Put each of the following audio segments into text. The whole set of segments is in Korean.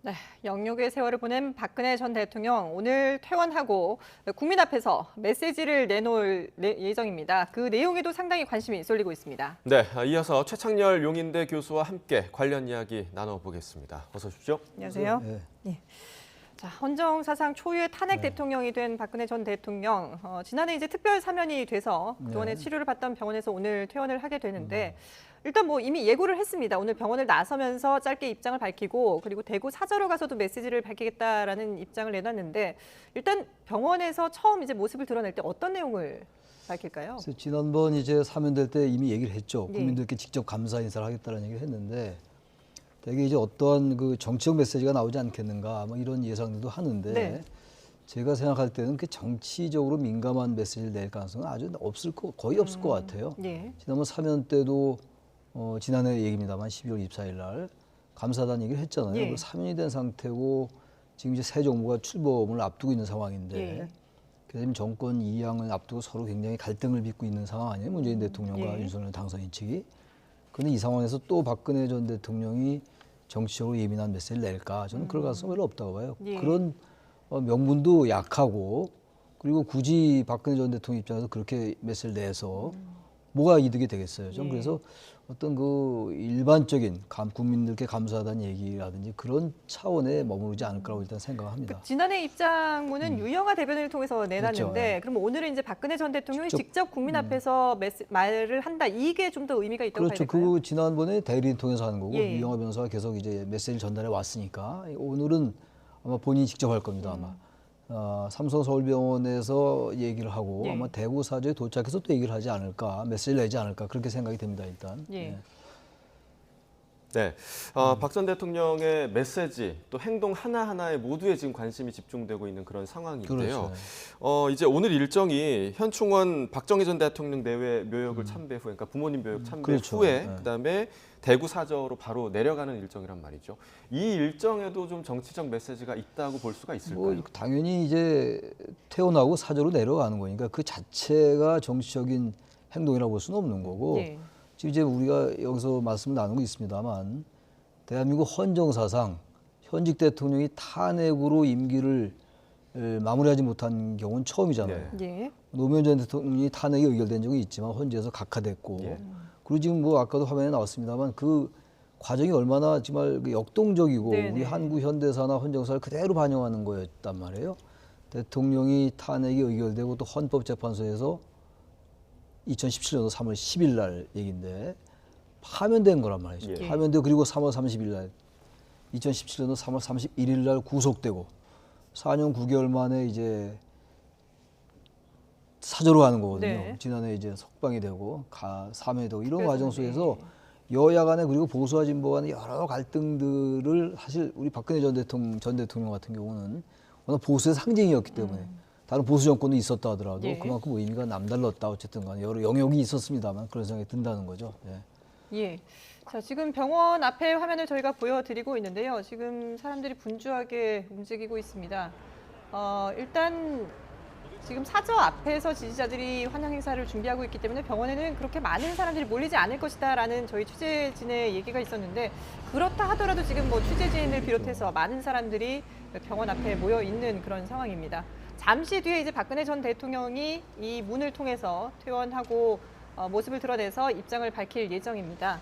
네, 영역의 세월을 보낸 박근혜 전 대통령 오늘 퇴원하고 국민 앞에서 메시지를 내놓을 예정입니다. 그 내용에도 상당히 관심이 쏠리고 있습니다. 네, 이어서 최창렬 용인대 교수와 함께 관련 이야기 나눠보겠습니다. 어서 오십시오. 안녕하세요. 네. 예. 자, 헌정 사상 초유의 탄핵 대통령이 된 박근혜 전 대통령 지난해 이제 특별 사면이 돼서 그동안에 치료를 받던 병원에서 오늘 퇴원을 하게 되는데 일단 뭐 이미 예고를 했습니다. 오늘 병원을 나서면서 짧게 입장을 밝히고 그리고 대구 사저로 가서도 메시지를 밝히겠다라는 입장을 내놨는데 일단 병원에서 처음 이제 모습을 드러낼 때 어떤 내용을 밝힐까요? 그래서 지난번 이제 사면될 때 이미 얘기를 했죠. 예. 국민들께 직접 감사 인사를 하겠다는 얘기를 했는데 되게 이제 어떠한 그 정치적 메시지가 나오지 않겠는가 뭐 이런 예상들도 하는데 네. 제가 생각할 때는 그 정치적으로 민감한 메시지를 낼 가능성은 아주 거의 없을 것 같아요. 예. 지난번 사면 때도 지난해 얘기입니다만 12월 24일 날 감사단 얘기를 했잖아요. 예. 그 사면이 된 상태고 지금 이제 새 정부가 출범을 앞두고 있는 상황인데 예. 그래서 지금 정권 이양을 앞두고 서로 굉장히 갈등을 빚고 있는 상황 아니에요? 문재인 대통령과 예. 윤석열 당선인 측이. 그런데 이 상황에서 또 박근혜 전 대통령이 정치적으로 예민한 메시지를 낼까? 저는 그럴 가능성이 별로 없다고 봐요. 예. 그런 명분도 약하고 그리고 굳이 박근혜 전 대통령 입장에서 그렇게 메시지를 내서 뭐가 이득이 되겠어요. 좀 예. 그래서 어떤 그 일반적인 국민들께 감사하다는 얘기라든지 그런 차원에 머무르지 않을 거라고 일단 생각합니다. 지난해 입장문은 유영아 대변인을 통해서 내놨는데 그렇죠. 그럼 오늘은 이제 박근혜 전 대통령이 직접, 직접 국민 앞에서 말을 한다. 이게 좀 더 의미가 있다고 그렇죠. 봐야 될까요? 그 지난번에 대리인 통해서 하는 거고 예. 유영하 변호사가 계속 이제 메시지를 전달해 왔으니까 오늘은 아마 본인이 직접 할 겁니다. 아마 삼성서울병원에서 얘기를 하고 예. 아마 대구 사저에 도착해서 또 얘기를 하지 않을까, 메시지를 내지 않을까 그렇게 생각이 됩니다. 일단. 예. 네, 박 전 대통령의 메시지 또 행동 하나하나에 모두에 지금 관심이 집중되고 있는 그런 상황인데요. 그렇죠. 이제 오늘 일정이 현충원 박정희 전 대통령 내외 묘역을 참배 후, 그러니까 부모님 묘역 참배 그렇죠. 후에 네. 그다음에 대구 사저로 바로 내려가는 일정이란 말이죠. 이 일정에도 좀 정치적 메시지가 있다고 볼 수가 있을까요? 뭐 당연히 이제 태어나고 사저로 내려가는 거니까 그 자체가 정치적인 행동이라고 볼 수는 없는 거고. 예. 지금 이제 우리가 여기서 말씀을 나누고 있습니다만 대한민국 헌정사상 현직 대통령이 탄핵으로 임기를 마무리하지 못한 경우는 처음이잖아요. 네. 예. 노무현 전 대통령이 탄핵이 의결된 적이 있지만 헌재에서 각하됐고 예. 그리고 지금 뭐 아까도 화면에 나왔습니다만 그 과정이 얼마나 정말 그 역동적이고 네네. 우리 한국 현대사나 헌정사를 그대로 반영하는 거였단 말이에요. 대통령이 탄핵이 의결되고 또 헌법재판소에서 2017년도 3월 10일 날 얘기인데 파면된 거란 말이죠. 예. 파면되고 그리고 3월 30일 날 2017년도 3월 31일 날 구속되고 4년 9개월 만에 이제 사저로 가는 거거든요. 네. 지난해 이제 석방이 되고 사면이 되고 이런 특별 과정 사면, 속에서 여야 간에 그리고 보수와 진보 간의 여러 갈등들을 사실 우리 박근혜 전 대통령 같은 경우는 워낙 보수의 상징이었기 때문에 다른 보수 정권도 있었다 하더라도 예. 그만큼 의미가 남달랐다 어쨌든 간에 여러 영역이 있었습니다만 그런 생각이 든다는 거죠. 예. 예. 자, 지금 병원 앞에 화면을 저희가 보여드리고 있는데요. 지금 사람들이 분주하게 움직이고 있습니다. 일단 지금 사저 앞에서 지지자들이 환영 행사를 준비하고 있기 때문에 병원에는 그렇게 많은 사람들이 몰리지 않을 것이다라는 저희 취재진의 얘기가 있었는데 그렇다 하더라도 지금 뭐 취재진을 비롯해서 많은 사람들이 병원 앞에 모여 있는 그런 상황입니다. 잠시 뒤에 이제 박근혜 전 대통령이 이 문을 통해서 퇴원하고 모습을 드러내서 입장을 밝힐 예정입니다.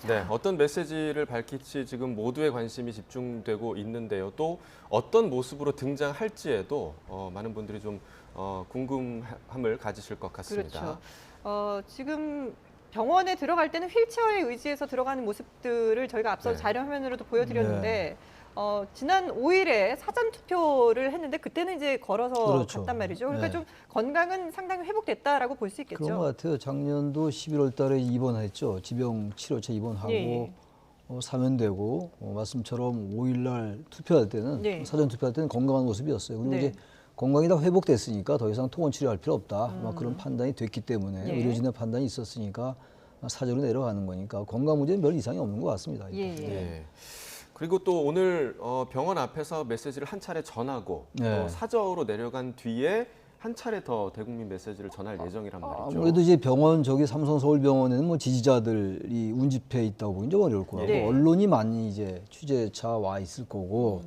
네, 어떤 메시지를 밝힐지 지금 모두의 관심이 집중되고 있는데요. 또 어떤 모습으로 등장할지에도 많은 분들이 좀 궁금함을 가지실 것 같습니다. 그렇죠. 지금 병원에 들어갈 때는 휠체어에 의지해서 들어가는 모습들을 저희가 앞서 네. 자료 화면으로도 보여드렸는데 지난 5일에 사전 투표를 했는데 그때는 이제 걸어서 그렇죠. 갔단 말이죠. 그러니까 네. 좀 건강은 상당히 회복됐다라고 볼 수 있겠죠. 그런 것 같아요. 작년도 11월 달에 입원했죠. 지병 치료차 입원하고 예. 사면되고 말씀처럼 5일 날 투표할 때는 네. 사전 투표할 때는 건강한 모습이었어요. 그리고 네. 이제 건강이 다 회복됐으니까 더 이상 통원 치료할 필요 없다. 막 그런 판단이 됐기 때문에 예. 의료진의 판단이 있었으니까 사저로 내려가는 거니까 건강 문제는 별 이상이 없는 것 같습니다. 일단. 예. 예. 그리고 또 오늘 병원 앞에서 메시지를 한 차례 전하고 네. 사저로 내려간 뒤에 한 차례 더 대국민 메시지를 전할 예정이란 말이죠. 아무래도 이제 병원 저기 삼성 서울병원에는 뭐 지지자들이 운집해 있다고 보기 좀 어려울 거고 네. 언론이 많이 이제 취재차 와 있을 거고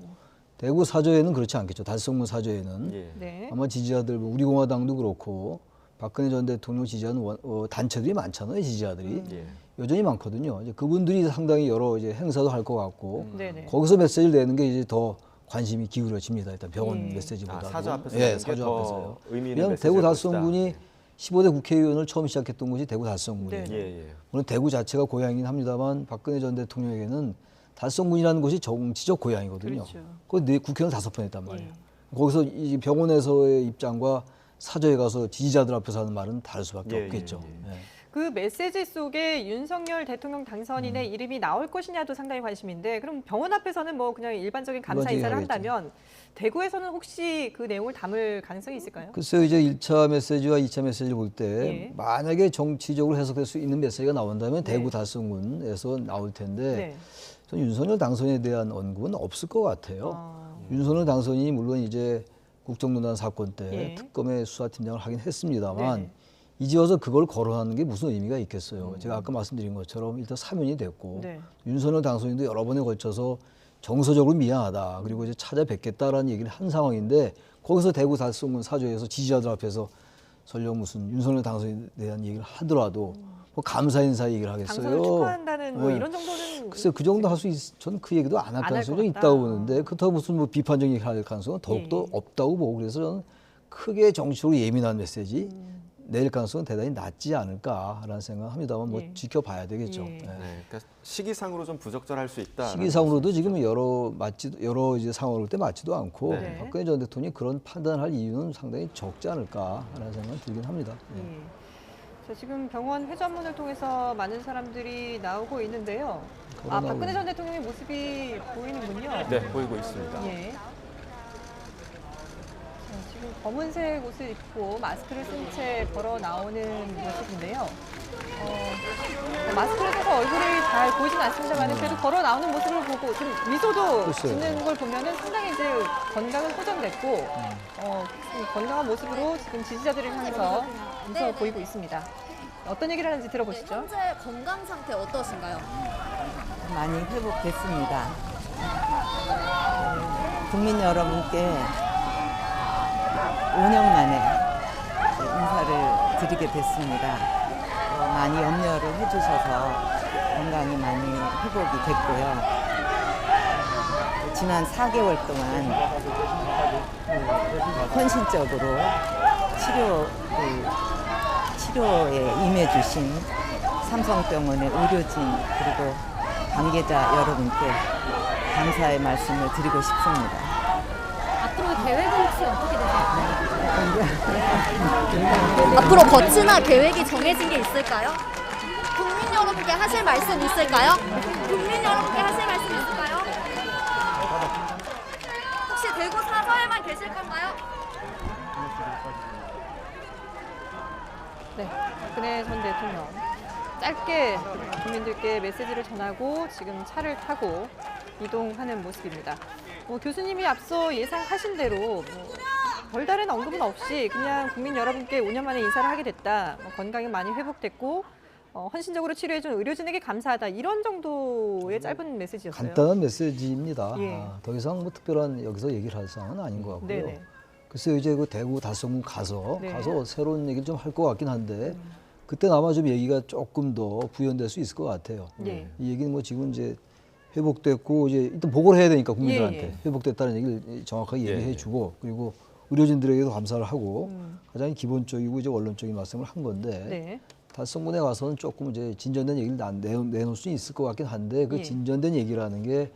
대구 사저에는 그렇지 않겠죠. 달성문 사저에는 예. 네. 아마 지지자들 뭐 우리공화당도 그렇고 박근혜 전 대통령 지지하는 단체들이 많잖아요. 지지자들이 예. 여전히 많거든요. 이제 그분들이 상당히 여러 이제 행사도 할 것 같고 네네. 거기서 메시지를 내는 게 이제 더 관심이 기울어집니다. 일단 병원 예. 메시지보다 사저 앞에서 예, 하는 게 사저 더 앞에서요. 의미 있는 그냥 메시지일 대구 것이다. 달성군이 15대 국회의원을 처음 시작했던 곳이 대구 달성군이에요. 네. 예, 예. 물론 대구 자체가 고향이긴 합니다만 박근혜 전 대통령에게는 달성군이라는 곳이 정치적 고향이거든요. 그렇죠. 거기 국회의원 5번 했단 말이에요. 예. 거기서 이 병원에서의 입장과 사저에 가서 지지자들 앞에서 하는 말은 다를 수밖에 예, 없겠죠. 예, 예. 그 메시지 속에 윤석열 대통령 당선인의 이름이 나올 것이냐도 상당히 관심인데 그럼 병원 앞에서는 뭐 그냥 일반적인 감사 인사를 하겠죠. 한다면 대구에서는 혹시 그 내용을 담을 가능성이 있을까요? 글쎄요, 이제 1차 메시지와 2차 메시지를 볼 때 예. 만약에 정치적으로 해석될 수 있는 메시지가 나온다면 네. 대구 달성군에서 나올 텐데 네. 저는 윤석열 당선에 대한 언급은 없을 것 같아요. 윤석열 당선인이 물론 이제 국정농단 사건 때 예. 특검의 수사팀장을 하긴 했습니다만 네네. 이제 와서 그걸 거론하는 게 무슨 의미가 있겠어요. 제가 아까 말씀드린 것처럼 일단 사면이 됐고 네. 윤석열 당선인도 여러 번에 걸쳐서 정서적으로 미안하다. 그리고 이제 찾아뵙겠다라는 얘기를 한 상황인데 거기서 대구 달성군 사저에서 지지자들 앞에서 설령 무슨 윤석열 당선인에 대한 얘기를 하더라도 뭐 감사 인사 얘기를 하겠어요. 당선을 축하한다는 뭐 네. 이런 정도는 글쎄 그 정도 할 수 있. 저는 그 얘기도 안 할 안할 가능성이 것 좀 같다. 있다고 보는데 그렇다고 무슨 뭐 비판적인 얘기를 할 가능성은 더욱더 예. 없다고 보고 그래서 저는 크게 정치적으로 예민한 메시지 낼 가능성은 대단히 낮지 않을까라는 생각합니다만 뭐 예. 지켜봐야 되겠죠. 예. 예. 네, 그러니까 시기상으로 좀 부적절할 수 있다. 시기상으로도 지금 여러 이제 상황을 볼 때 맞지도 않고 네. 박근혜 전 대통령이 그런 판단할 이유는 상당히 적지 않을까라는 생각이 들긴 합니다. 예. 예. 자, 지금 병원 회전문을 통해서 많은 사람들이 나오고 있는데요. 아, 걸어 박근혜 나오고. 전 대통령의 모습이 보이는군요. 네, 보이고 있습니다. 예. 자, 지금 검은색 옷을 입고 마스크를 쓴 채 걸어 나오는 모습인데요. 마스크를 써서 얼굴이 잘 보이진 않습니다만 그래도 걸어 나오는 모습을 보고 좀 미소도 글쎄요. 짓는 걸 보면은 상당히 이제 건강은 호전됐고 좀 건강한 모습으로 지금 지지자들을 향해서 웃어 보이고 있습니다. 어떤 얘기를 하는지 들어보시죠. 현재 건강 상태 어떠신가요? 많이 회복됐습니다. 국민 여러분께 5년 만에 인사를 드리게 됐습니다. 많이 염려를 해주셔서 건강이 많이 회복이 됐고요. 지난 4개월 동안 헌신적으로 치료에 임해주신 삼성병원의 의료진 그리고 관계자 여러분께 감사의 말씀을 드리고 싶습니다. 앞으로 계획은 혹시 어떻게 되세요? 앞으로 거치나 계획이 정해진 게 있을까요? 국민 여러분께 하실 말씀 있을까요? 국민 여러분께 하실 말씀 있을까요? 혹시 대구 사저에만 계실 건가요? 네, 박근혜 전 대통령 짧게 국민들께 메시지를 전하고 지금 차를 타고 이동하는 모습입니다. 교수님이 앞서 예상하신 대로 별다른 언급은 없이 그냥 국민 여러분께 5년 만에 인사를 하게 됐다. 건강이 많이 회복됐고 헌신적으로 치료해준 의료진에게 감사하다. 이런 정도의 짧은 메시지였어요. 간단한 메시지입니다. 예. 더 이상 뭐 특별한 여기서 얘기를 할 사항은 아닌 것 같고요. 네네. 글쎄요, 이제 그 대구 달성군 가서 네. 새로운 얘기를 좀 할 것 같긴 한데 그때 아마 좀 얘기가 조금 더 부연될 수 있을 것 같아요. 예. 이 얘기는 뭐 지금 이제 회복됐고 이제 일단 보고를 해야 되니까 국민들한테 예, 예. 회복됐다는 얘기를 정확하게 예, 얘기해주고 그리고 의료진들에게도 감사를 하고 가장 기본적이고 이제 원론적인 말씀을 한 건데 네. 달성군에 가서는 조금 이제 진전된 얘기를 내놓을 수 있을 것 같긴 한데 그 예. 진전된 얘기라는 게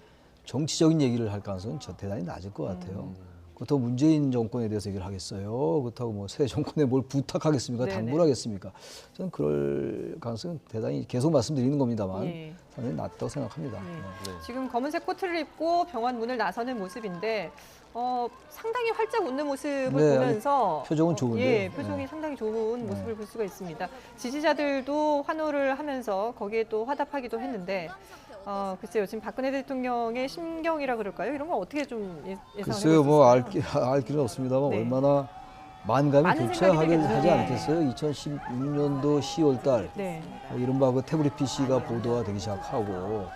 정치적인 얘기를 할 가능성은 대단히 낮을 것 같아요. 그렇다고 문재인 정권에 대해서 얘기를 하겠어요. 그렇다고 뭐 새 정권에 뭘 부탁하겠습니까? 네네. 당부를 하겠습니까? 저는 그럴 가능성은 대단히 계속 말씀드리는 겁니다만 예. 상당히 낮다고 생각합니다. 네. 네. 지금 검은색 코트를 입고 병원 문을 나서는 모습인데 상당히 활짝 웃는 모습을 네, 보면서 표정은 좋은데요. 예, 표정이 네. 상당히 좋은 모습을 볼 수가 있습니다. 지지자들도 환호를 하면서 거기에 또 화답하기도 했는데 글쎄요, 지금 박근혜 대통령의 심경이라 그럴까요? 이런 걸 어떻게 좀 예상을 글쎄요, 뭐 해볼 수 있을까요? 알 길은 없습니다만 네. 얼마나 만감이 많은 교차하게 생각이 하지 들겠죠. 않겠어요? 2016년도 10월 달 네. 이른바 그 태블릿 PC가 보도가 되기 시작하고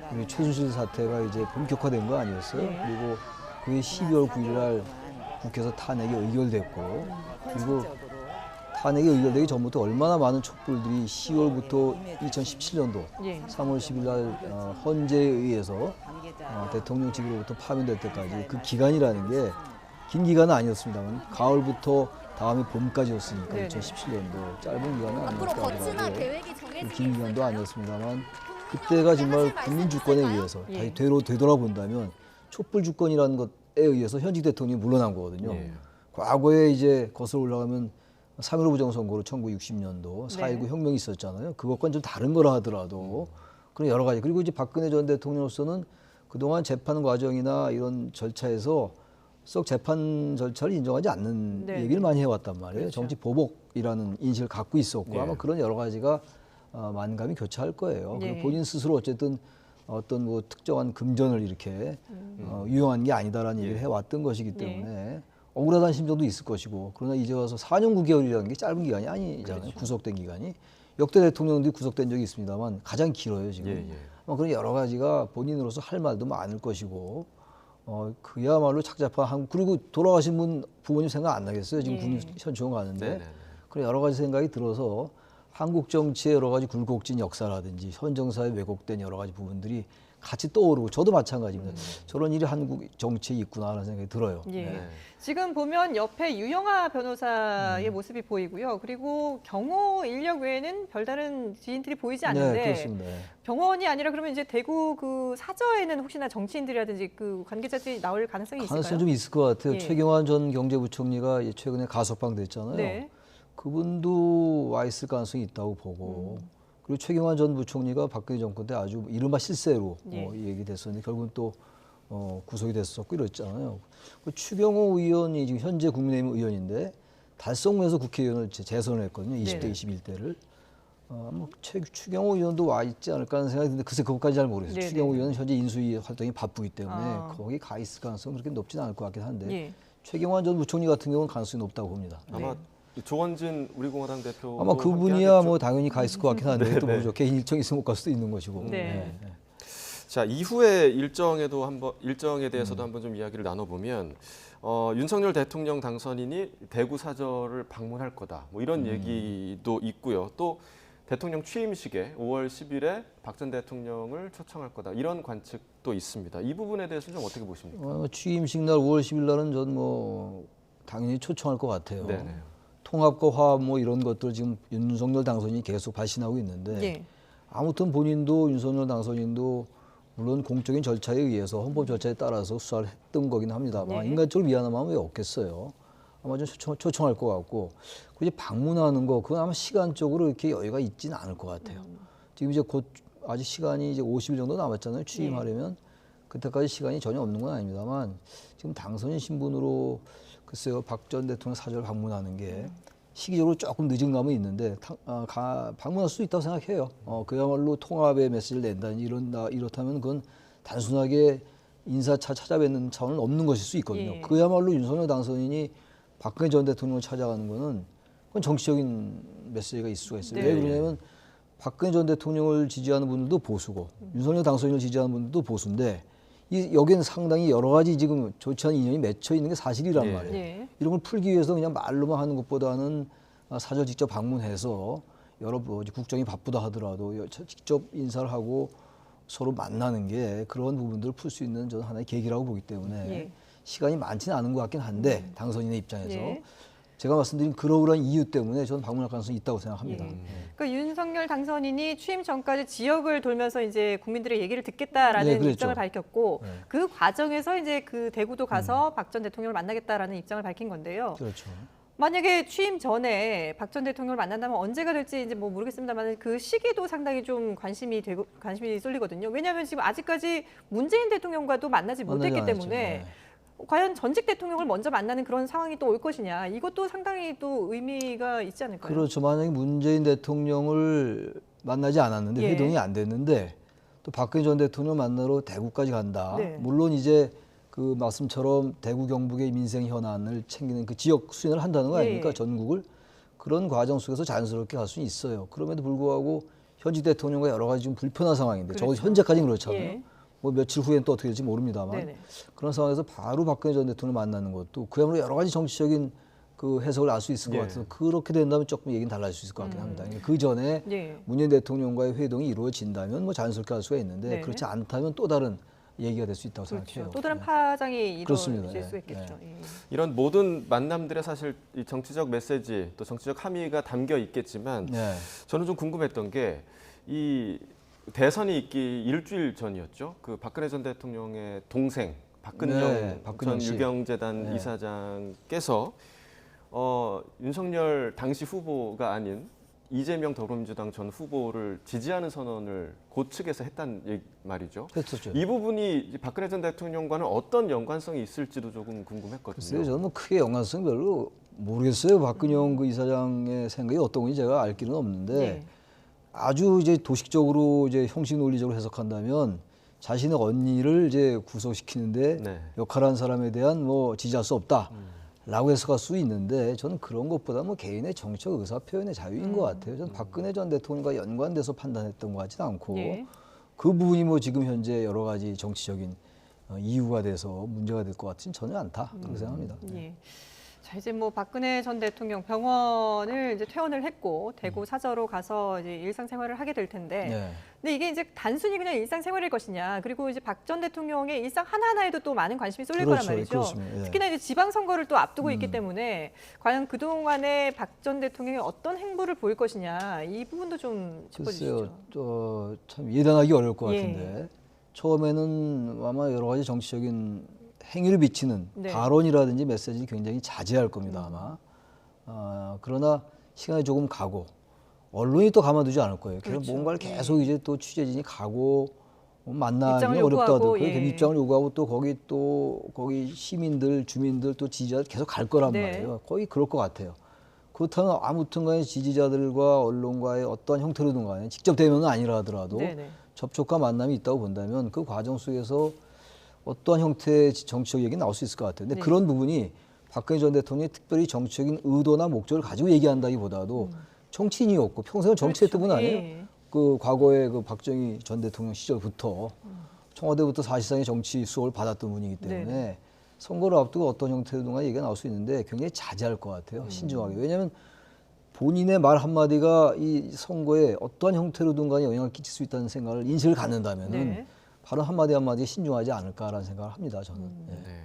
그리고 최순실 사태가 이제 본격화된 거 아니었어요? 네. 그리고 그게 12월 9일 날 국회에서 탄핵이 의결됐고 그리고 탄핵이 의결되기 전부터 얼마나 많은 촛불들이 10월부터 2017년도 예. 3월 10일 날 헌재에 의해서 대통령직으로부터 파면될 때까지 그 기간이라는 게 긴 기간은 아니었습니다만 가을부터 다음에 봄까지였으니까 네네. 2017년도 짧은 기간은 앞으로 아니었다고 거치나 하더라도 계획이 정해진 게 긴 기간도 있을까요? 아니었습니다만 그때가 정말 국민 주권에 의해서 예. 다시 되돌아본다면 촛불 주권이라는 것에 의해서 현직 대통령이 물러난 거거든요. 예. 과거에 이제 거슬러 올라가면 3.15 부정선거로 1960년도 4.19 네. 혁명이 있었잖아요. 그것과는 좀 다른 거라 하더라도 그런 여러 가지. 그리고 이제 박근혜 전 대통령으로서는 그동안 재판 과정이나 이런 절차에서 썩 재판 절차를 인정하지 않는 네. 얘기를 많이 해왔단 말이에요. 그렇죠. 정치 보복이라는 인식을 갖고 있었고 예. 아마 그런 여러 가지가 만감이 교차할 거예요. 예. 그리고 본인 스스로 어쨌든 어떤 뭐 특정한 금전을 이렇게 유용한 게 아니다라는 얘기를 해왔던 것이기 때문에 억울하다는 심정도 있을 것이고 그러나 이제 와서 4년 9개월이라는 게 짧은 기간이 아니잖아요. 그렇죠. 구속된 기간이. 역대 대통령들이 구속된 적이 있습니다만 가장 길어요 지금. 예, 예. 그런 여러 가지가 본인으로서 할 말도 많을 것이고 그야말로 착잡한 한국 그리고 돌아가신 분 부모님 생각 안 나겠어요. 지금 예. 군인 현충원 가는데 네네네. 그런 여러 가지 생각이 들어서 한국 정치의 여러 가지 굴곡진 역사라든지 현 정사에 왜곡된 여러 가지 부분들이 같이 떠오르고 저도 마찬가지입니다. 저런 일이 한국 정치에 있구나라는 생각이 들어요. 예. 네. 지금 보면 옆에 유영아 변호사의 모습이 보이고요. 그리고 경호 인력 외에는 별다른 지인들이 보이지 않는데 네, 그렇습니다. 병원이 아니라 그러면 이제 대구 그 사저에는 혹시나 정치인들이라든지 그 관계자들이 나올 가능성이 있을까요? 가능성 좀 있을 것 같아요. 예. 최경환 전 경제부총리가 최근에 가석방 됐잖아요. 네. 그분도 와 있을 가능성이 있다고 보고 그리고 최경환 전 부총리가 박근혜 정권 때 아주 이른바 실세로 예. 얘기됐었는데 결국은 또 구속이 됐었고 이랬잖아요. 그 추경호 의원이 지금 현재 국민의힘 의원인데 달성에서 국회의원을 재선을 했거든요. 20대, 네네. 21대를. 추경호 의원도 와 있지 않을까 하는 생각이 드는데 글쎄 그것까지 잘 모르겠어요. 네네. 추경호 의원은 현재 인수위 활동이 바쁘기 때문에 아. 거기 가 있을 가능성은 그렇게 높지는 않을 것 같긴 한데 예. 최경환 전 부총리 같은 경우는 가능성이 높다고 봅니다. 아마 조원진 우리공화당 대표 아마 그분이야 뭐 당연히 가 있을 것 같긴 한데 또 뭐죠 개인 일정이 있으면 못 갈 수도 있는 것이고. 네. 자 이후에 일정에 대해서도 한번 좀 이야기를 나눠보면 윤석열 대통령 당선인이 대구 사저를 방문할 거다 뭐 이런 얘기도 있고요. 또 대통령 취임식에 5월 10일에 박 전 대통령을 초청할 거다 이런 관측도 있습니다. 이 부분에 대해서 좀 어떻게 보십니까? 취임식 날 5월 10일 날은 전 뭐 당연히 초청할 것 같아요. 네네. 통합과 화합 뭐 이런 것들 지금 윤석열 당선인이 계속 발신하고 있는데 예. 아무튼 본인도 윤석열 당선인도 물론 공적인 절차에 의해서 헌법 절차에 따라서 수사를 했던 거긴 합니다만 네. 인간적으로 미안한 마음은 왜 없겠어요. 아마 좀 초청할 것 같고 그 이제 방문하는 거 그건 아마 시간적으로 이렇게 여유가 있지는 않을 것 같아요. 지금 이제 곧 아직 시간이 이제 50일 정도 남았잖아요. 취임하려면 그때까지 시간이 전혀 없는 건 아닙니다만 지금 당선인 신분으로 글쎄요 박 전 대통령 사저를 방문하는 게 시기적으로 조금 늦은 감은 있는데 방문할 수 있다고 생각해요. 그야말로 통합의 메시지를 낸다든지 이렇다면 그건 단순하게 인사차 찾아뵙는 차원은 없는 것일 수 있거든요. 예. 그야말로 윤석열 당선인이 박근혜 전 대통령을 찾아가는 거는 그건 정치적인 메시지가 있을 수가 있어요. 네. 왜 그러냐면 박근혜 전 대통령을 지지하는 분들도 보수고 윤석열 당선인을 지지하는 분들도 보수인데 여기는 상당히 여러 가지 지금 좋지 않은 인연이 맺혀 있는 게 사실이란 예. 말이에요. 예. 이런 걸 풀기 위해서 그냥 말로만 하는 것보다는 사저 직접 방문해서 여러 국정이 바쁘다 하더라도 직접 인사를 하고 서로 만나는 게 그런 부분들을 풀 수 있는 저는 하나의 계기라고 보기 때문에 예. 시간이 많지는 않은 것 같긴 한데 당선인의 입장에서 예. 제가 말씀드린 그러한 이유 때문에 저는 방문할 가능성이 있다고 생각합니다. 예. 그러니까 윤석열 당선인이 취임 전까지 지역을 돌면서 이제 국민들의 얘기를 듣겠다라는 네, 그랬죠. 입장을 밝혔고 네. 그 과정에서 이제 그 대구도 가서 박 전 대통령을 만나겠다라는 입장을 밝힌 건데요. 그렇죠. 만약에 취임 전에 박 전 대통령을 만난다면 언제가 될지 이제 뭐 모르겠습니다만 그 시기도 상당히 좀 관심이 쏠리거든요. 왜냐하면 지금 아직까지 문재인 대통령과도 만나지 못했기 않았죠. 때문에 네. 과연 전직 대통령을 먼저 만나는 그런 상황이 또 올 것이냐 이것도 상당히 또 의미가 있지 않을까요? 그렇죠. 만약에 문재인 대통령을 만나지 않았는데 예. 회동이 안 됐는데 또 박근혜 전 대통령 만나러 대구까지 간다. 네. 물론 이제 그 말씀처럼 대구 경북의 민생 현안을 챙기는 그 지역 수행을 한다는 거 아닙니까? 예. 전국을 그런 과정 속에서 자연스럽게 갈 수 있어요. 그럼에도 불구하고 현직 대통령과 여러 가지 좀 불편한 상황인데 적어도 그렇죠. 현재까지는 그렇잖아요. 예. 뭐 며칠 후엔 또 어떻게 될지 모릅니다만 네네. 그런 상황에서 바로 박근혜 전 대통령을 만나는 것도 그야말로 여러 가지 정치적인 그 해석을 알 수 있을 것 예. 같아서 그렇게 된다면 조금 얘기는 달라질 수 있을 것 같긴 합니다. 그 전에 예. 문재인 대통령과의 회동이 이루어진다면 뭐 자연스럽게 할 수가 있는데 네. 그렇지 않다면 또 다른 얘기가 될 수 있다고 그렇죠. 생각해요. 또 다른 네. 파장이 그렇습니다. 이루어질 예. 수 있겠죠. 예. 이런 모든 만남들에 사실 이 정치적 메시지 또 정치적 함의가 담겨 있겠지만 네. 저는 좀 궁금했던 게 이 대선이 있기 일주일 전이었죠. 그 박근혜 전 대통령의 동생 박근영 네, 박근영 전 씨. 유경재단 네. 이사장께서 윤석열 당시 후보가 아닌 이재명 더불어민주당 전 후보를 지지하는 선언을 고측에서 했단 말이죠. 했었죠. 이 부분이 박근혜 전 대통령과는 어떤 연관성이 있을지도 조금 궁금했거든요. 글쎄요, 저는 뭐 크게 연관성 별로 모르겠어요. 박근영 그 이사장의 생각이 어떤 건지 제가 알 길은 없는데 네. 아주 이제 도식적으로 이제 형식 논리적으로 해석한다면 자신의 언니를 이제 구속시키는데 네. 역할한 사람에 대한 뭐 지지할 수 없다라고 해석할 수 있는데 저는 그런 것보다 뭐 개인의 정치적 의사 표현의 자유인 것 같아요. 저는 박근혜 전 대통령과 연관돼서 판단했던 것 같지는 않고 예. 그 부분이 뭐 지금 현재 여러 가지 정치적인 이유가 돼서 문제가 될 것 같지는 전혀 않다 그렇게 생각합니다. 예. 자, 이제 뭐 박근혜 전 대통령 병원을 이제 퇴원을 했고 대구 사저로 가서 이제 일상생활을 하게 될 텐데, 네. 근데 이게 이제 단순히 그냥 일상생활일 것이냐, 그리고 이제 박 전 대통령의 일상 하나하나에도 또 많은 관심이 쏠릴 그렇죠. 거란 말이죠. 그렇습니다. 예. 특히나 이제 지방선거를 또 앞두고 있기 때문에 과연 그 동안에 박 전 대통령이 어떤 행보를 보일 것이냐, 이 부분도 좀 글쎄요, 짚어주시죠. 참 예단하기 어려울 것 예. 같은데 처음에는 아마 여러 가지 정치적인 행위를 비치는 네. 발언이라든지 메시지를 굉장히 자제할 겁니다 아마. 그러나 시간이 조금 가고 언론이 또 가만두지 않을 거예요. 그래서 그렇죠. 뭔가를 계속 이제 또 취재진이 가고 만나기 입장을 어렵다도 요구하고, 그렇게 예. 입장을 요구하고 또 거기 시민들, 주민들 또 지지자들 계속 갈 거란 네. 말이에요. 거의 그럴 것 같아요. 그렇다면 아무튼간에 지지자들과 언론과의 어떤 형태로든 간에 직접 대면은 아니라 하더라도 네네. 접촉과 만남이 있다고 본다면 그 과정 속에서 어떠한 형태의 정치적 얘기 나올 수 있을 것 같아요. 근데 네. 그런 부분이 박근혜 전 대통령이 특별히 정치적인 의도나 목적을 가지고 얘기한다기보다도 정치인이었고 평생을 정치했던 분 그렇죠. 아니에요? 예. 그 과거에 그 박정희 전 대통령 시절부터 청와대부터 사실상의 정치 수업을 받았던 분이기 때문에 네. 선거를 앞두고 어떤 형태로든가 얘기가 나올 수 있는데 굉장히 자제할 것 같아요. 신중하게. 왜냐하면 본인의 말 한마디가 이 선거에 어떠한 형태로든 간에 영향을 끼칠 수 있다는 생각을 인식을 갖는다면은 네. 바로 한마디 한마디에 신중하지 않을까라는 생각을 합니다. 저는. 예. 네.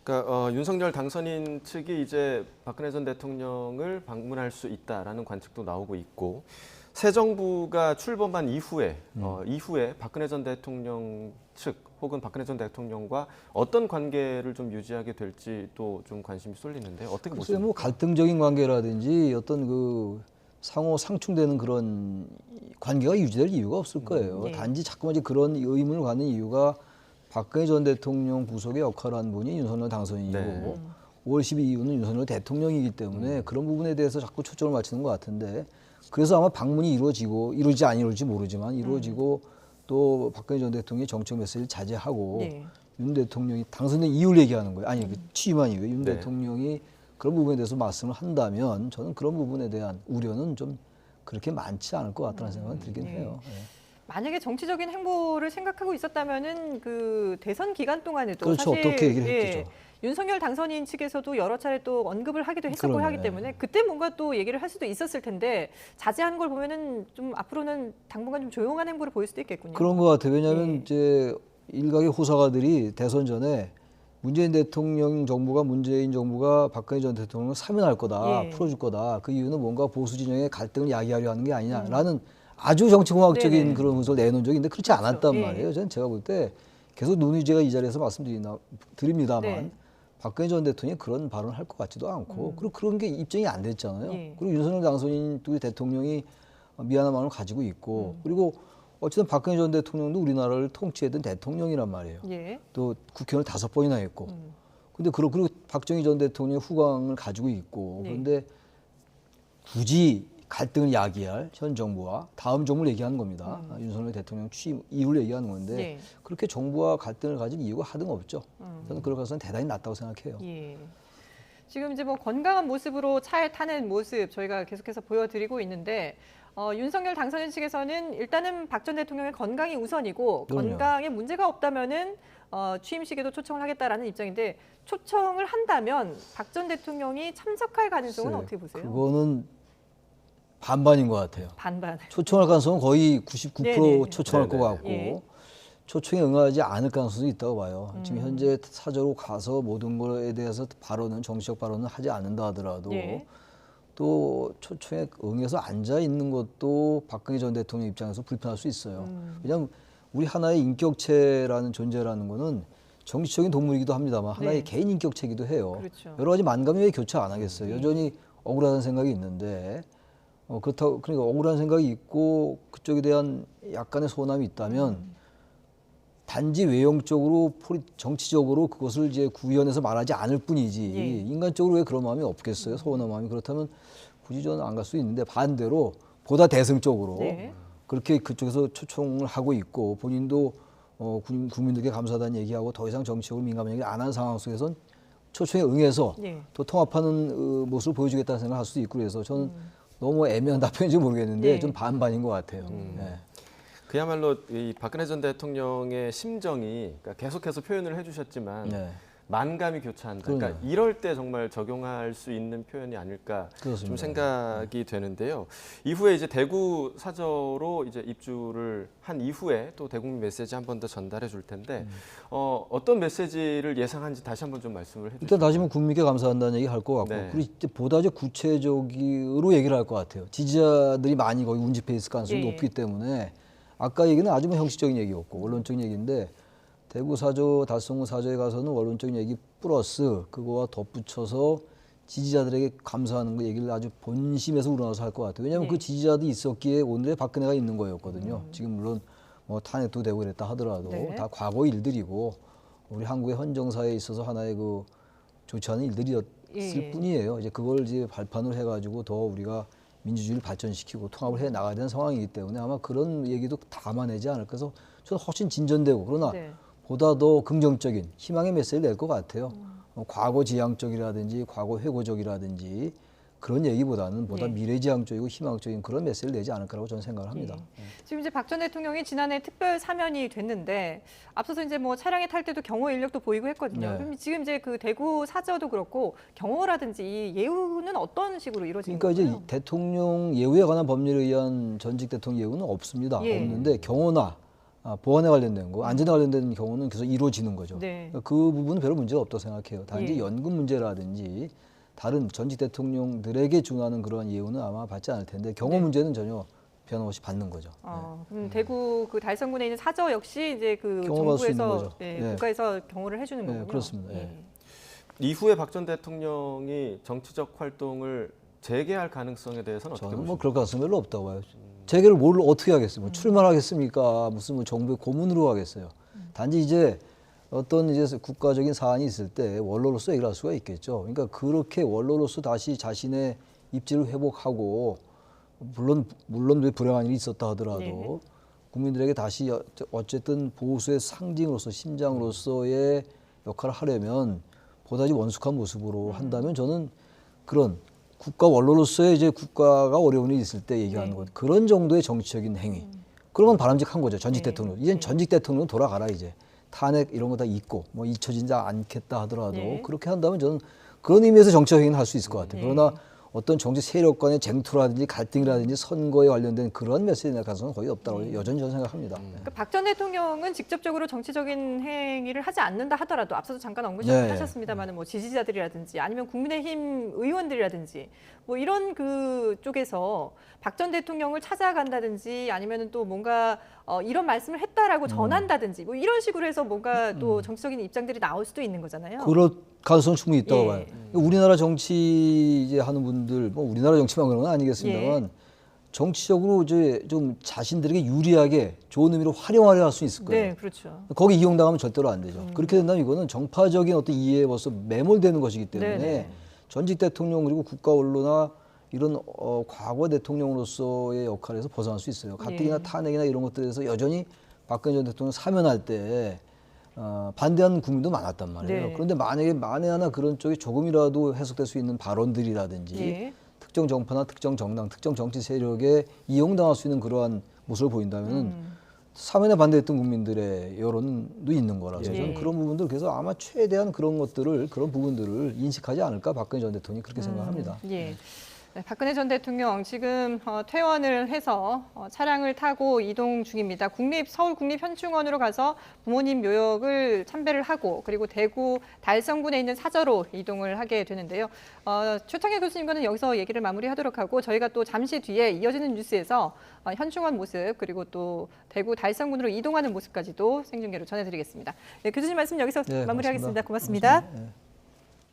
그러니까 윤석열 당선인 측이 이제 박근혜 전 대통령을 방문할 수 있다라는 관측도 나오고 있고 새 정부가 출범한 이후에 이후에 박근혜 전 대통령 측 혹은 박근혜 전 대통령과 어떤 관계를 좀 유지하게 될지 또 좀 관심이 쏠리는데 어떻게 글쎄요, 보십니까? 뭐 갈등적인 관계라든지 어떤 그 상호 상충되는 그런 관계가 유지될 이유가 없을 거예요. 네. 단지 자꾸만 이제 그런 의문을 갖는 이유가 박근혜 전 대통령 구속의 역할을 한 분이 윤석열 당선인이고 네. 5월 12일 이후는 윤석열 대통령이기 때문에 그런 부분에 대해서 자꾸 초점을 맞추는 것 같은데 그래서 아마 방문이 이루어지지 안 이루어질지 모르지만 이루어지고 또 박근혜 전 대통령이 정책 메시지를 자제하고 네. 윤 대통령이 당선된 이유를 얘기하는 거예요. 아니 그 취임한 이후에 윤 네. 대통령이 그런 부분에 대해서 말씀을 한다면 저는 그런 부분에 대한 우려는 좀 그렇게 많지 않을 것 같다는 생각은 들긴 해요. 예. 만약에 정치적인 행보를 생각하고 있었다면은 그 대선 기간 동안에도 그렇죠. 사실 어떻게 얘기를 했겠죠. 윤석열 당선인 측에서도 여러 차례 또 언급을 하기도 했었고 그러네. 하기 때문에 그때 뭔가 또 얘기를 할 수도 있었을 텐데 자제하는 걸 보면은 좀 앞으로는 당분간 좀 조용한 행보를 보일 수도 있겠군요. 그런 것 같아요. 왜냐하면 예. 이제 일각의 호사가들이 대선 전에 문재인 대통령 정부가 문재인 정부가 박근혜 전 대통령을 사면할 거다, 예. 풀어줄 거다. 그 이유는 뭔가 보수 진영의 갈등을 야기하려 하는 게 아니냐라는 아주 정치공학적인 네네. 그런 문서를 내놓은 적이 있는데 그렇지 않았단 예. 말이에요. 저는 제가 볼 때 계속 제가 이 자리에서 말씀드립니다만 네. 박근혜 전 대통령이 그런 발언을 할 것 같지도 않고 그리고 그런 게 입증이 안 됐잖아요. 예. 그리고 윤석열 당선인 또 대통령이 미안한 마음을 가지고 있고 그리고 어쨌든 박근혜 전 대통령도 우리나라를 통치했던 대통령이란 말이에요. 예. 또 국회의원을 5번이나 했고. 근데 그리고 박정희 전 대통령의 후광을 가지고 있고. 네. 그런데 굳이 갈등을 야기할 현 정부와 다음 정부를 얘기하는 겁니다. 윤석열 대통령 취임 이후를 얘기하는 건데 네. 그렇게 정부와 갈등을 가질 이유가 하등 없죠. 저는 그럴 가능성은 대단히 낮다고 생각해요. 예. 지금 이제 뭐 건강한 모습으로 차에 타는 모습 저희가 계속해서 보여드리고 있는데 윤석열 당선인 측에서는 일단은 박 전 대통령의 건강이 우선이고 그럼요. 건강에 문제가 없다면은 취임식에도 초청을 하겠다라는 입장인데 초청을 한다면 박 전 대통령이 참석할 가능성은 글쎄, 어떻게 보세요? 그거는 반반인 것 같아요. 반반. 초청할 가능성은 거의 99% 네네. 초청할 네네. 것 같고 예. 초청에 응하지 않을 가능성도 있다고 봐요. 지금 현재 사저로 가서 모든 것에 대해서 발언은 정치적 발언은 하지 않는다 하더라도 예. 또 초청에 응해서 앉아 있는 것도 박근혜 전 대통령 입장에서 불편할 수 있어요. 왜냐하면 우리 하나의 인격체라는 존재라는 거는 정치적인 동물이기도 합니다만 하나의 네. 개인 인격체이기도 해요. 그렇죠. 여러 가지 만감이 왜 교체 안 하겠어요. 여전히 억울하다는 생각이 있는데 그렇다고 그러니까 억울한 생각이 있고 그쪽에 대한 약간의 소원함이 있다면 단지 외형적으로 정치적으로 그것을 이제 구현해서 말하지 않을 뿐이지 예. 인간적으로 왜 그런 마음이 없겠어요. 소원한 마음이. 그렇다면 굳이 저는 안 갈 수 있는데 반대로 보다 대승적으로 네. 그렇게 그쪽에서 초청을 하고 있고 본인도 국민들께 감사하다는 얘기하고 더 이상 정치적으로 민감한 얘기 안 한 상황 속에선 초청에 응해서 예. 또 통합하는 모습을 보여주겠다는 생각을 할 수도 있고 그래서 저는 너무 애매한 답변인지 모르겠는데 예. 좀 반반인 것 같아요. 네. 그야말로 이 박근혜 전 대통령의 심정이 그러니까 계속해서 표현을 해주셨지만 네. 만감이 교차한다. 그러니까 그럼요. 이럴 때 정말 적용할 수 있는 표현이 아닐까 좀 그렇습니다. 생각이 되는데요. 이후에 이제 대구 사저로 이제 입주를 한 이후에 또 대국민 메시지 한 번 더 전달해 줄 텐데 어떤 메시지를 예상하는지 다시 한번 좀 말씀을 해주시죠. 일단 다시 한번 국민께 감사한다는 얘기 할 것 같고 네. 그리고 이제 보다 이제 구체적으로 얘기를 할 것 같아요. 지지자들이 많이 거기 운집해 있을 가능성이 예. 높기 때문에 아까 얘기는 아주 뭐 형식적인 얘기였고 원론적인 얘기인데 대구 사저 달성구 사저에 가서는 원론적인 얘기 플러스 그거와 덧붙여서 지지자들에게 감사하는 거 얘기를 아주 본심에서 우러나서 할 것 같아요. 왜냐하면 네. 그 지지자들이 있었기에 오늘의 박근혜가 있는 거였거든요. 지금 물론 뭐 탄핵도 되고 그랬다 하더라도 네. 다 과거 일들이고 우리 한국의 헌정사에 있어서 하나의 그 좋지 않은 일들이었을 예. 뿐이에요. 이제 그걸 이제 발판을 해가지고 더 우리가 민주주의를 발전시키고 통합을 해 나가야 되는 상황이기 때문에 아마 그런 얘기도 담아내지 않을까 해서 저는 훨씬 진전되고 그러나 네. 보다 더 긍정적인 희망의 메시지를 낼 것 같아요. 과거 지향적이라든지 과거 회고적이라든지 그런 얘기보다는 보다 네. 미래지향적이고 희망적인 그런 메시지를 내지 않을까라고 저는 생각을 합니다. 지금 이제 박 전 대통령이 지난해 특별 사면이 됐는데 앞서서 이제 뭐 차량에 탈 때도 경호 인력도 보이고 했거든요. 네. 그럼 지금 이제 그 대구 사저도 그렇고 경호라든지 이 예우는 어떤 식으로 이루어지는 그러니까 이제 건가요? 이 대통령 예우에 관한 법률에 의한 전직 대통령 예우는 없습니다. 예. 없는데 경호나 보안에 관련된 거, 안전에 관련된 경우는 계속 이루어지는 거죠. 네. 그러니까 그 부분은 별로 문제가 없다고 생각해요. 단지 예. 연금 문제라든지 다른 전직 대통령들에게 준하는 그런 예우는 아마 받지 않을 텐데 경호 네. 문제는 전혀 변함없이 받는 거죠. 그럼 대구 그 달성군에 있는 사저 역시 이제 그 경호받을 수 있는 정부에서 거죠. 네, 네. 국가에서 경호를 해주는 네, 거군요. 그렇습니다. 예. 이후에 박 전 대통령이 정치적 활동을 재개할 가능성에 대해서는 어떻게 저는 보십니까? 뭐 그럴 가능성 별로 없다고 봐요. 재개를 뭘 어떻게 하겠어요? 뭐 출마하겠습니까? 무슨 뭐 정부의 고문으로 하겠어요? 단지 이제 어떤 이제 국가적인 사안이 있을 때 원로로서 얘기를 할 수가 있겠죠. 그러니까 그렇게 원로로서 다시 자신의 입지를 회복하고 물론 왜 불행한 일이 있었다 하더라도 네. 국민들에게 다시 어쨌든 보수의 상징으로서 심장으로서의 역할을 하려면 보다지 원숙한 모습으로 한다면 저는 그런 국가 원로로서의 이제 국가가 어려운 일이 있을 때 얘기하는 네. 것 그런 정도의 정치적인 행위 그런 건 바람직한 거죠. 전직 네. 대통령 이젠 전직 대통령 돌아가라 이제 탄핵 이런 거 다 잊고 뭐 잊혀지지 않겠다 하더라도 네. 그렇게 한다면 저는 그런 의미에서 정치적 행위는 할 수 있을 것 같아요. 네. 그러나 어떤 정치 세력 간의 쟁투라든지 갈등이라든지 선거에 관련된 그런 메시지나 가능성은 거의 없다고 여전히 저는 생각합니다. 그러니까 박 전 대통령은 직접적으로 정치적인 행위를 하지 않는다 하더라도 앞서도 잠깐 네. 언급하셨습니다만 뭐 지지자들이라든지 아니면 국민의힘 의원들이라든지 뭐 이런 그 쪽에서 박 전 대통령을 찾아간다든지 아니면 또 뭔가 이런 말씀을 했다라고 전한다든지 뭐 이런 식으로 해서 뭔가 또 정치적인 입장들이 나올 수도 있는 거잖아요. 그럴 가능성은 충분히 있다고 예. 봐요. 우리나라 정치 이제 하는 분들, 뭐 우리나라 정치만 그런 건 아니겠습니다만 예. 정치적으로 이제 좀 자신들에게 유리하게 좋은 의미로 활용하려 할 수 있을 거예요. 네, 그렇죠. 거기 이용당하면 절대로 안 되죠. 그렇게 된다면 이거는 정파적인 어떤 이해에 벌써 매몰되는 것이기 때문에 네네. 전직 대통령 그리고 국가 언론이나 이런 과거 대통령으로서의 역할에서 벗어날 수 있어요. 가뜩이나 네. 탄핵이나 이런 것들에서 여전히 박근혜 전 대통령 사면할 때 반대하는 국민도 많았단 말이에요. 네. 그런데 만에 하나 그런 쪽이 조금이라도 해석될 수 있는 발언들이라든지 예. 특정 정파나 특정 정당, 특정 정치 세력에 이용당할 수 있는 그러한 모습을 보인다면 사면에 반대했던 국민들의 여론도 있는 거라서 예. 저는 그런 부분들 그래서 아마 최대한 그런 부분들을 인식하지 않을까 박근혜 전 대통령이 그렇게 생각합니다. 예. 네, 박근혜 전 대통령 지금 퇴원을 해서 차량을 타고 이동 중입니다. 서울 국립현충원으로 가서 부모님 묘역을 참배를 하고 그리고 대구 달성군에 있는 사저로 이동을 하게 되는데요. 최창현 교수님과는 여기서 얘기를 마무리하도록 하고 저희가 또 잠시 뒤에 이어지는 뉴스에서 현충원 모습 그리고 또 대구 달성군으로 이동하는 모습까지도 생중계로 전해드리겠습니다. 네, 교수님 말씀 여기서 네, 마무리하겠습니다. 고맙습니다. 고맙습니다. 고맙습니다. 네.